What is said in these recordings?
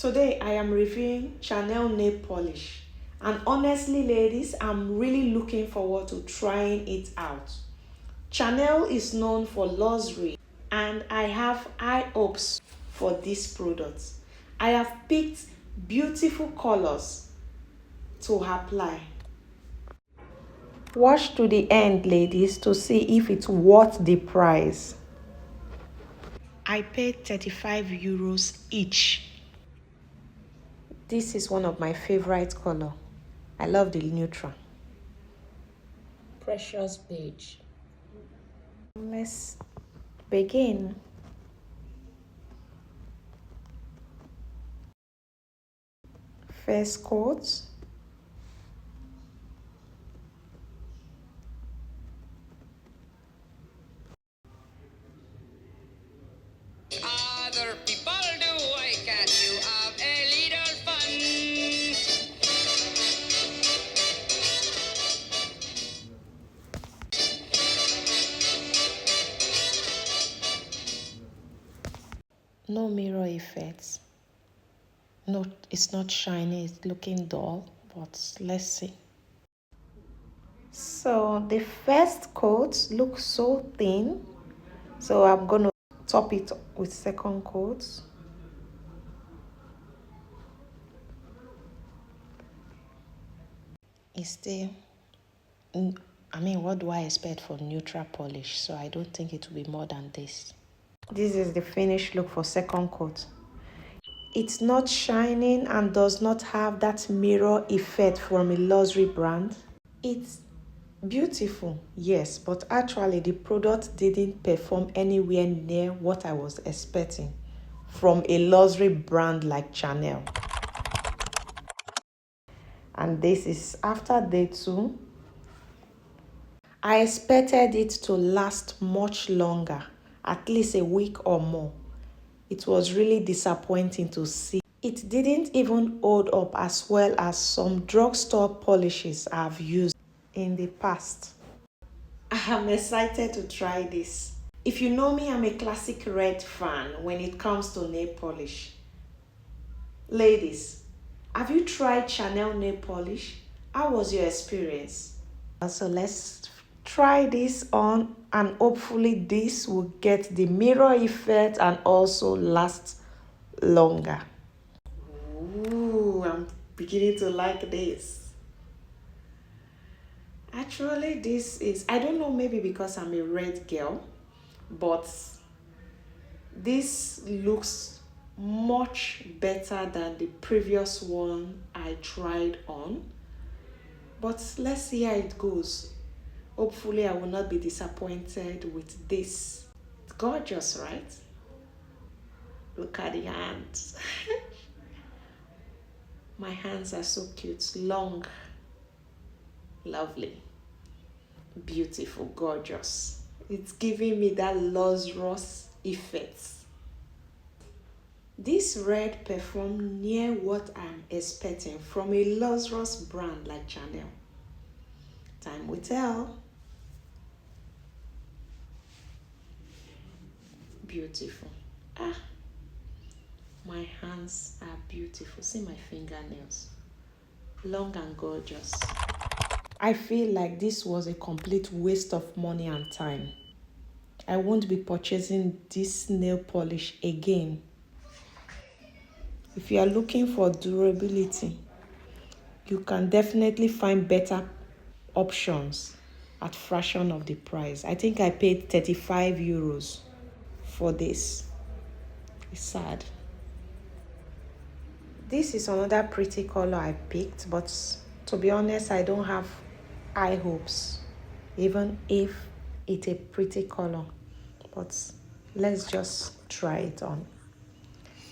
Today I am reviewing Chanel nail polish, and honestly ladies, I'm really looking forward to trying it out. Chanel is known for luxury and I have high hopes for this product. I have picked beautiful colors to apply. Watch to the end ladies to see if it's worth the price. I paid 35 euros each. This is one of my favorite color. I love the neutral. Precious beige. Let's begin. First coat. Other people do, why can't you have a little fun? No mirror effects. No, it's not shiny, it's looking dull, but let's see. So the first coat looks so thin, so I'm gonna top it with second coat. It's still, I mean, what do I expect for neutral polish? So I don't think it will be more than this. This is the finished look for second coat. It's not shining and does not have that mirror effect from a luxury brand. It's beautiful, yes, but actually the product didn't perform anywhere near what I was expecting from a luxury brand like Chanel. And this is after day 2. I expected it to last much longer, at least a week or more. It was really disappointing to see. It didn't even hold up as well as some drugstore polishes I've used in the past. I'm excited to try this. If you know me, I'm a classic red fan when it comes to nail polish. Ladies, have you tried Chanel nail polish? How was your experience? So let's try this on and hopefully this will get the mirror effect and also last longer. Ooh, I'm beginning to like this. Actually, this is, I don't know, maybe because I'm a red girl, but this looks much better than the previous one I tried on. But let's see how it goes. Hopefully, I will not be disappointed with this. It's gorgeous, right? Look at the hands. My hands are so cute, long, lovely, beautiful, gorgeous. It's giving me that luxurious effect. This red performed near what I'm expecting from a luxurious brand like Chanel. Time will tell. Beautiful. Ah, my hands are beautiful. See my fingernails. Long and gorgeous. I feel like this was a complete waste of money and time. I won't be purchasing this nail polish again. If you are looking for durability, you can definitely find better options at fraction of the price. I think I paid 35 euros for this. It's sad. This is another pretty color I picked, but to be honest, I don't have high hopes, even if it's a pretty color. But let's just try it on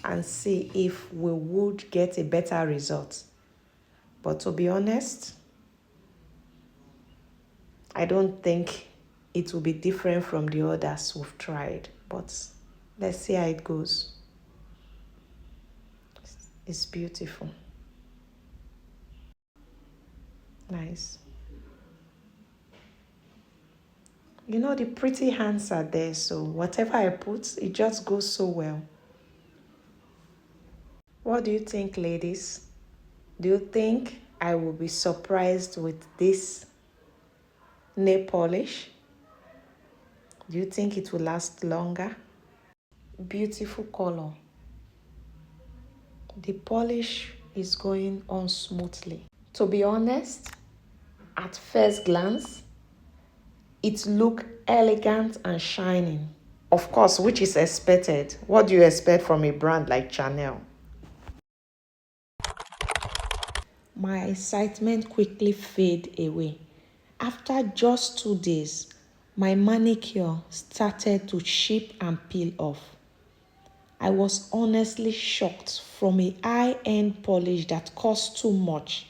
and see if we would get a better result. But to be honest, I don't think it will be different from the others we've tried. But let's see how it goes. It's beautiful. Nice. You know, the pretty hands are there, so whatever I put, it just goes so well. What do you think, ladies? Do you think I will be surprised with this nail polish? Do you think it will last longer? Beautiful color. The polish is going on smoothly. To be honest, at first glance, it looks elegant and shining. Of course, which is expected. What do you expect from a brand like Chanel? My excitement quickly faded away. After just 2 days, my manicure started to chip and peel off. I was honestly shocked from a high-end polish that cost too much.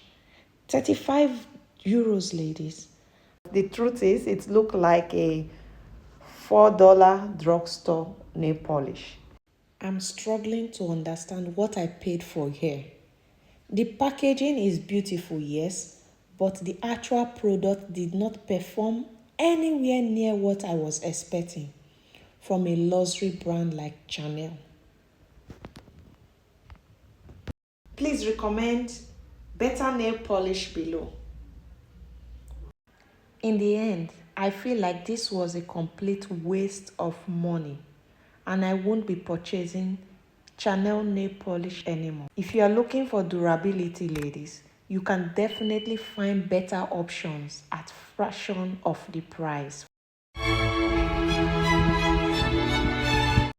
35 euros, ladies. The truth is, it looked like a $4 drugstore nail polish. I'm struggling to understand what I paid for here. The packaging is beautiful, yes, but the actual product did not perform anywhere near what I was expecting from a luxury brand like Chanel. Please recommend better nail polish below. In the end, I feel like this was a complete waste of money and I won't be purchasing Chanel nail polish anymore. If you are looking for durability, ladies, you can definitely find better options at fraction of the price.